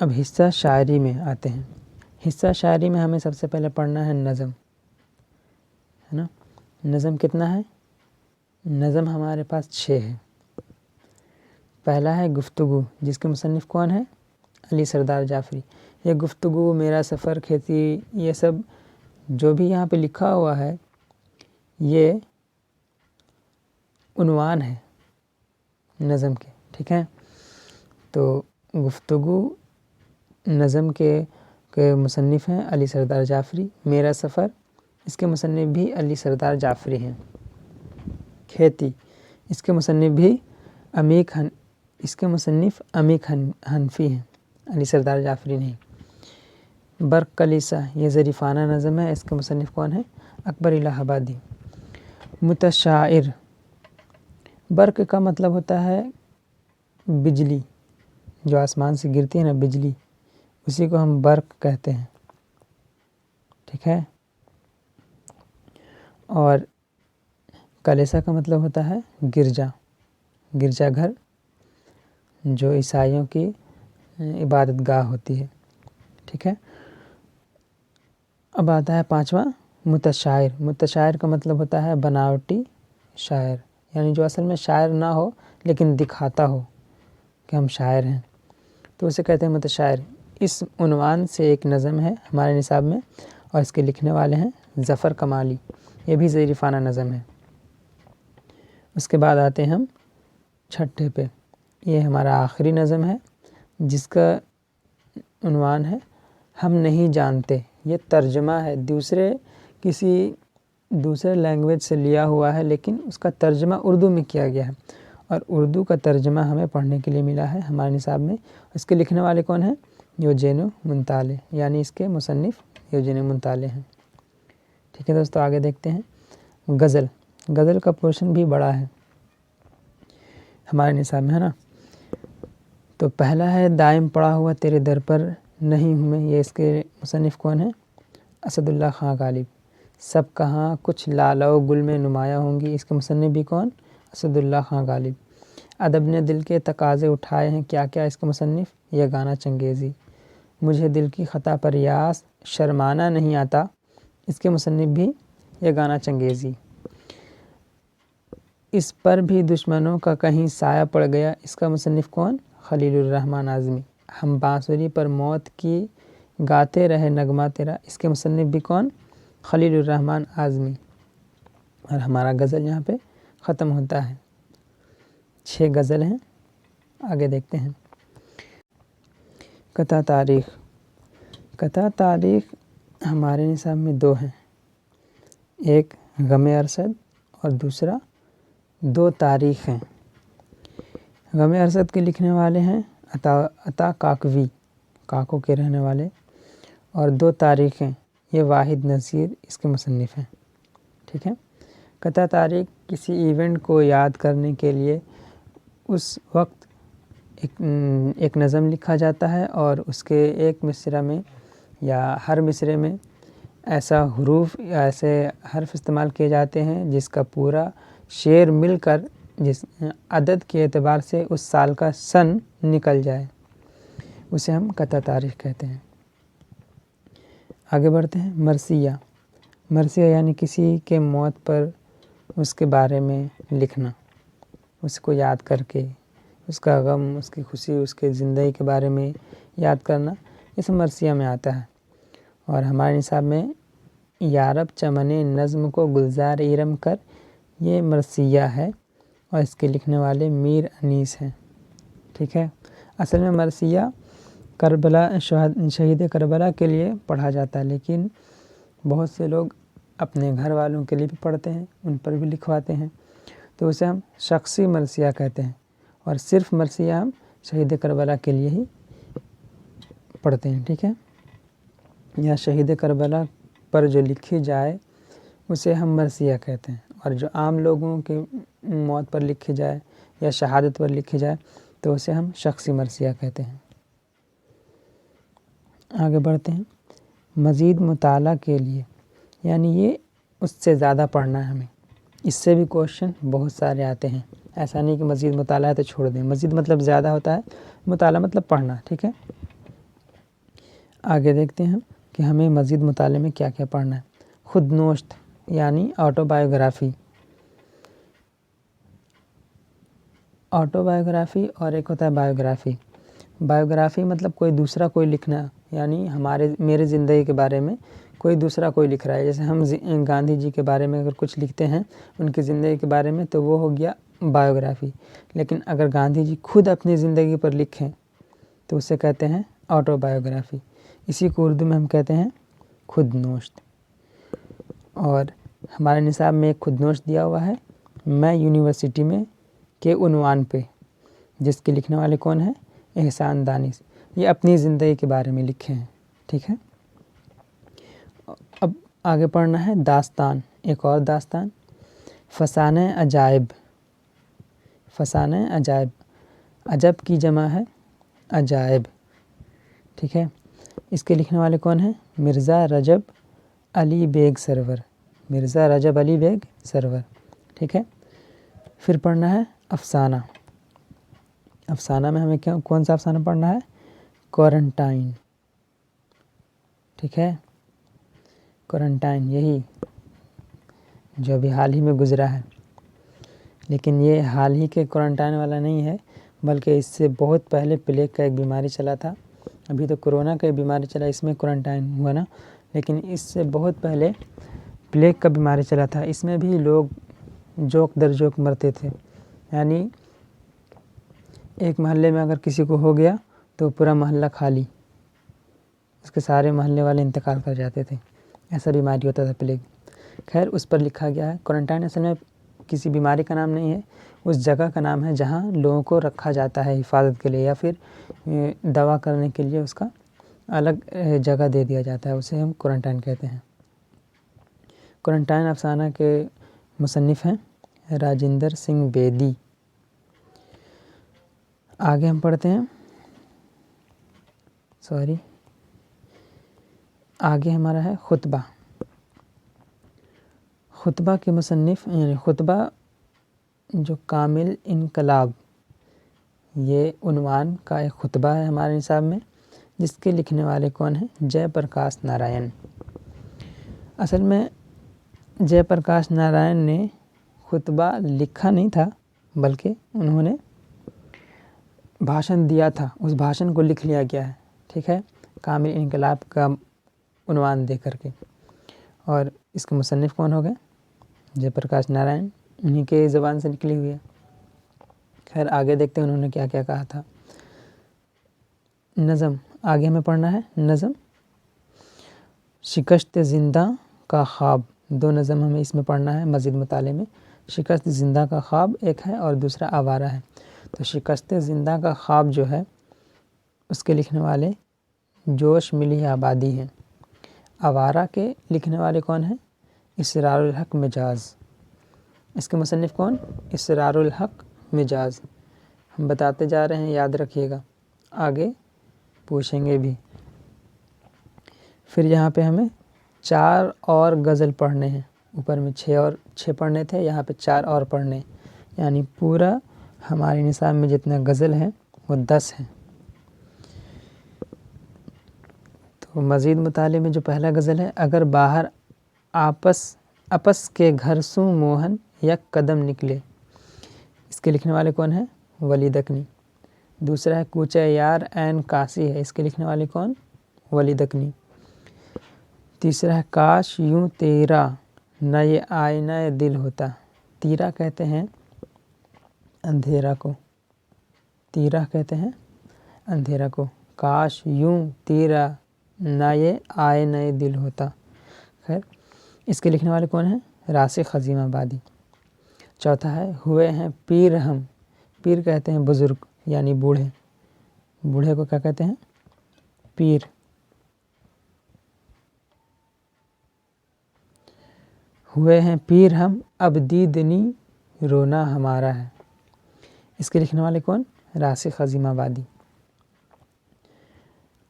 اب حصہ شاعری میں آتے ہیں۔ حصہ شاعری میں ہمیں سب سے پہلے پڑھنا ہے نظم، ہے نا۔ نظم کتنا ہے؟ نظم ہمارے پاس 6 ہے۔ پہلا ہے گفتگو، جس کے مصنف کون ہے؟ علی سردار جعفری۔ یہ گفتگو، میرا سفر، کھیتی، یہ سب جو بھی یہاں پہ لکھا ہوا ہے یہ عنوان ہے نظم کے، ٹھیک ہے۔ تو گفتگو نظم کے مصنف ہیں علی سردار جعفری۔ میرا سفر، اس کے مصنف بھی علی سردار جعفری ہیں۔ کھیتی، اس کے مصنف بھی عمیق حنفی ہیں، علی سردار جعفری نہیں۔ برق کلیسہ، یہ ظریفانہ نظم ہے، اس کے مصنف کون ہیں؟ اکبر الہ آبادی۔ متشاعر، برق کا مطلب ہوتا ہے بجلی، جو آسمان سے گرتی ہے نا بجلی، اسی کو ہم برق کہتے ہیں، ٹھیک ہے۔ اور کلیسہ کا مطلب ہوتا ہے گرجا گھر، جو عیسائیوں کی عبادت گاہ ہوتی ہے، ٹھیک ہے۔ اب آتا ہے 5واں متشاعر۔ متشاعر کا مطلب ہوتا ہے بناوٹی شاعر، یعنی جو اصل میں شاعر نہ ہو لیکن دکھاتا ہو کہ ہم شاعر ہیں، تو اسے کہتے ہیں متشاعر۔ اس عنوان سے ایک نظم ہے ہمارے نصاب میں، اور اس کے لکھنے والے ہیں ظفر کمالی، یہ بھی ظریفانہ نظم ہے۔ اس کے بعد آتے ہیں ہم 6 پہ، یہ ہمارا آخری نظم ہے، جس کا عنوان ہے ہم نہیں جانتے۔ یہ ترجمہ ہے، کسی دوسرے لینگویج سے لیا ہوا ہے، لیکن اس کا ترجمہ اردو میں کیا گیا ہے، اور اردو کا ترجمہ ہمیں پڑھنے کے لیے ملا ہے ہمارے نصاب میں۔ اس کے لکھنے والے کون ہیں؟ یوجینو منتالے، یعنی اس کے مصنف یوجینو منتالے ہیں، ٹھیک ہے دوستو۔ آگے دیکھتے ہیں غزل کا پورشن بھی بڑا ہے ہمارے نصاب میں، ہے نا۔ تو پہلا ہے دائم پڑا ہوا تیرے در پر نہیں ہوں میں، یہ اس کے مصنف کون ہیں؟ اسد اللہ خاں غالب۔ سب کہاں کچھ لالہ و گل میں نمایاں ہوں گی، اس کے مصنف بھی کون؟ اسد اللہ خاں غالب۔ ادب نے دل کے تقاضے اٹھائے ہیں کیا کیا، اس کے مصنف یگانہ چنگیزی۔ مجھے دل کی خطا پر یاس شرمانا نہیں آتا، اس کے مصنف بھی یگانہ چنگیزی۔ اس پر بھی دشمنوں کا کہیں سایہ پڑ گیا، اس کا مصنف کون؟ خلیل الرحمن اعظمی۔ ہم بانسری پر موت کی گاتے رہے نغمہ تیرا، اس کے مصنف بھی کون؟ خلیل الرحمن اعظمی۔ اور ہمارا غزل یہاں پہ ختم ہوتا ہے، 6 غزل ہیں۔ آگے دیکھتے ہیں قطع تاریخ ہمارے نصاب میں 2 ہیں، ایک غم ارشد اور دوسرا 2 تاریخ ہیں۔ غم ارشد کے لکھنے والے ہیں عطا کاکوی، کاکو کے رہنے والے، اور 2 تاریخ ہیں، یہ واحد نذیر اس کے مصنف ہیں، ٹھیک ہے۔ قطع تاریخ کسی ایونٹ کو یاد کرنے کے لیے اس وقت ایک نظم لکھا جاتا ہے، اور اس کے ایک مصرع میں یا ہر مصرعے میں ایسا حروف یا ایسے حرف استعمال کیے جاتے ہیں جس کا پورا شعر مل کر جس عدد کے اعتبار سے اس سال کا سن نکل جائے، اسے ہم قطع تاریخ کہتے ہیں۔ آگے بڑھتے ہیں مرثیہ یعنی کسی کے موت پر اس کے بارے میں لکھنا، اس کو یاد کر کے اس کا غم، اس کی خوشی، اس کے زندگی کے بارے میں یاد کرنا، یہ سب مرثیہ میں آتا ہے۔ اور ہمارے نصاب میں یارب چمن نظم کو گلزار ارم کر، یہ مرثیہ ہے، اور اس کے لکھنے والے میر انیس ہیں، ٹھیک ہے۔ اصل میں مرثیہ شہید کربلا کے لیے پڑھا جاتا ہے، لیکن بہت سے لوگ اپنے گھر والوں کے لیے بھی پڑھتے ہیں، ان پر بھی لکھواتے ہیں، تو اسے ہم شخصی مرثیہ کہتے ہیں، اور صرف مرثیہ ہم شہید کربلا کے لیے ہی پڑھتے ہیں، ٹھیک ہے۔ یا شہید کربلا پر جو لکھی جائے اسے ہم مرثیہ کہتے ہیں، اور جو عام لوگوں کی موت پر لکھی جائے یا شہادت پر لکھی جائے تو اسے ہم شخصی مرثیہ کہتے ہیں۔ آگے بڑھتے ہیں مزید مطالعہ کے لیے، یعنی یہ اس سے زیادہ پڑھنا ہے ہمیں، اس سے بھی کوشچن بہت سارے آتے ہیں، ایسا نہیں کہ مزید مطالعہ ہے تو چھوڑ دیں، مزید مطلب زیادہ ہوتا ہے، مطالعہ مطلب پڑھنا، ٹھیک ہے۔ آگے دیکھتے ہیں کہ ہمیں مزید مطالعے میں کیا کیا پڑھنا ہے۔ خود نوشت یعنی آٹو بایوگرافی، آٹو بایوگرافی اور ایک ہوتا ہے بایوگرافی۔ بایوگرافی مطلب کوئی دوسرا کوئی لکھنا، یعنی میرے زندگی کے بارے میں کوئی دوسرا کوئی لکھ رہا ہے۔ جیسے ہم گاندھی جی کے بارے میں اگر کچھ لکھتے ہیں ان کی زندگی کے بارے میں تو وہ ہو گیا بایوگرافی، لیکن اگر گاندھی جی خود اپنی زندگی پر لکھیں تو اسے کہتے ہیں آٹو بایوگرافی۔ اسی کو اردو میں ہم کہتے ہیں خود نوشت۔ اور ہمارے نصاب میں ایک خود نوشت دیا ہوا ہے، میں یونیورسٹی میں کے عنوان پہ، جس کے لکھنے والے کون ہیں؟ احسان دانش۔ یہ اپنی زندگی کے بارے میں لکھے ہیں، ٹھیک ہے۔ اب آگے پڑھنا ہے داستان، ایک اور داستان، فسانہ عجائب۔ فسانہ عجائب، عجب کی جمع ہے عجائب، ٹھیک ہے۔ اس کے لکھنے والے کون ہیں؟ مرزا رجب علی بیگ سرور، مرزا رجب علی بیگ سرور، ٹھیک ہے۔ پھر پڑھنا ہے افسانہ۔ افسانہ میں ہمیں کون سا افسانہ پڑھنا ہے؟ کوارنٹائن، ٹھیک ہے۔ کوارنٹائن، یہی جو ابھی حال ہی میں گزرا ہے، لیکن یہ حال ہی کے کوارنٹائن والا نہیں ہے، بلکہ اس سے بہت پہلے پلیگ کا ایک بیماری چلا تھا۔ ابھی تو کرونا کا بیماری چلا، اس میں کوارنٹائن ہوا نا، لیکن اس سے بہت پہلے پلیگ کا بیماری چلا تھا۔ اس میں بھی لوگ جوک در جوک مرتے تھے، یعنی ایک محلے میں اگر کسی کو ہو گیا تو پورا محلہ خالی، اس کے سارے محلے والے انتقال کر جاتے تھے، ایسا بیماری ہوتا تھا پلیگ۔ خیر اس پر لکھا گیا ہے۔ کوارنٹائن اصل میں کسی بیماری کا نام نہیں ہے، اس جگہ کا نام ہے جہاں لوگوں کو رکھا جاتا ہے حفاظت کے لیے، یا پھر دوا کرنے کے لیے اس کا الگ جگہ دے دیا جاتا ہے، اسے ہم کوارنٹائن کہتے ہیں۔ کوارنٹائن افسانہ کے مصنف ہیں راجندر سنگھ بیدی۔ آگے ہم پڑھتے ہیں، آگے ہمارا ہے خطبہ۔ خطبہ کے مصنف یعنی خطبہ جو کامل انقلاب، یہ عنوان کا ایک خطبہ ہے ہمارے نصاب میں، جس کے لکھنے والے کون ہیں؟ جے پرکاش نارائن۔ اصل میں جے پرکاش نارائن نے خطبہ لکھا نہیں تھا، بلکہ انہوں نے بھاشن دیا تھا، اس بھاشن کو لکھ لیا گیا ہے، ٹھیک ہے، کامل انقلاب کا عنوان دے کر کے۔ اور اس کے مصنف کون ہو گئے؟ جے پرکاش نارائن، انہی کے زبان سے نکلی ہوئی ہے۔ خیر آگے دیکھتے ہیں انہوں نے کیا کیا کہا تھا۔ نظم، آگے ہمیں پڑھنا ہے نظم۔ شکست زندہ کا خواب، دو نظم ہمیں اس میں پڑھنا ہے مزید مطالعے میں۔ شکست زندہ کا خواب ایک ہے اور دوسرا آوارہ ہے۔ تو شکست زندہ کا خواب جو ہے اس کے لکھنے والے جوش ملی آبادی ہیں۔ آوارہ کے لکھنے والے کون ہیں؟ اسرار الحق مجاز۔ اس کے مصنف کون؟ اسرار الحق مجاز۔ ہم بتاتے جا رہے ہیں، یاد رکھیے گا، آگے پوچھیں گے بھی۔ پھر یہاں پہ ہمیں 4 اور غزل پڑھنے ہیں، اوپر میں 6 پڑھنے تھے، یہاں پہ 4 اور پڑھنے، یعنی پورا ہمارے نصاب میں جتنا غزل ہیں وہ 10 ہیں۔ تو مزید مطالعے میں جو پہلا غزل ہے، اگر باہر اپس کے گھر سوں موہن یک قدم نکلے، اس کے لکھنے والے کون ہیں؟ ولی دکنی۔ دوسرا ہے کوچہ یار عین کاسی ہے، اس کے لکھنے والے کون؟ ولی دکنی۔ تیسرا ہے کاش یوں تیرا نہ یہ آئینہ دل ہوتا، تیرا کہتے ہیں اندھیرا کو، تیرا کہتے ہیں اندھیرا کو، کاش یوں تیرا نہ یہ آئینہ دل ہوتا۔ خیر اس کے لکھنے والے کون ہیں؟ راسخ عظیم آبادی۔ چوتھا ہے ہوئے ہیں پیر ہم، پیر کہتے ہیں بزرگ یعنی بوڑھے، بوڑھے کو کیا کہتے ہیں؟ پیر۔ ہوئے ہیں پیر ہم اب دیدنی رونا ہمارا ہے، اس کے لکھنے والے کون؟ راسخ عظیم آبادی۔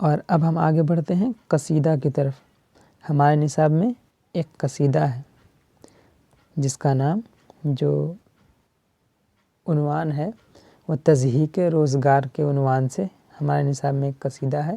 اور اب ہم آگے بڑھتے ہیں قصیدہ کی طرف۔ ہمارے نصاب میں ایک قصیدہ ہے جس کا نام، جو عنوان ہے وہ تضحیک روزگار کے عنوان سے ہمارے نصاب میں ایک قصیدہ ہے،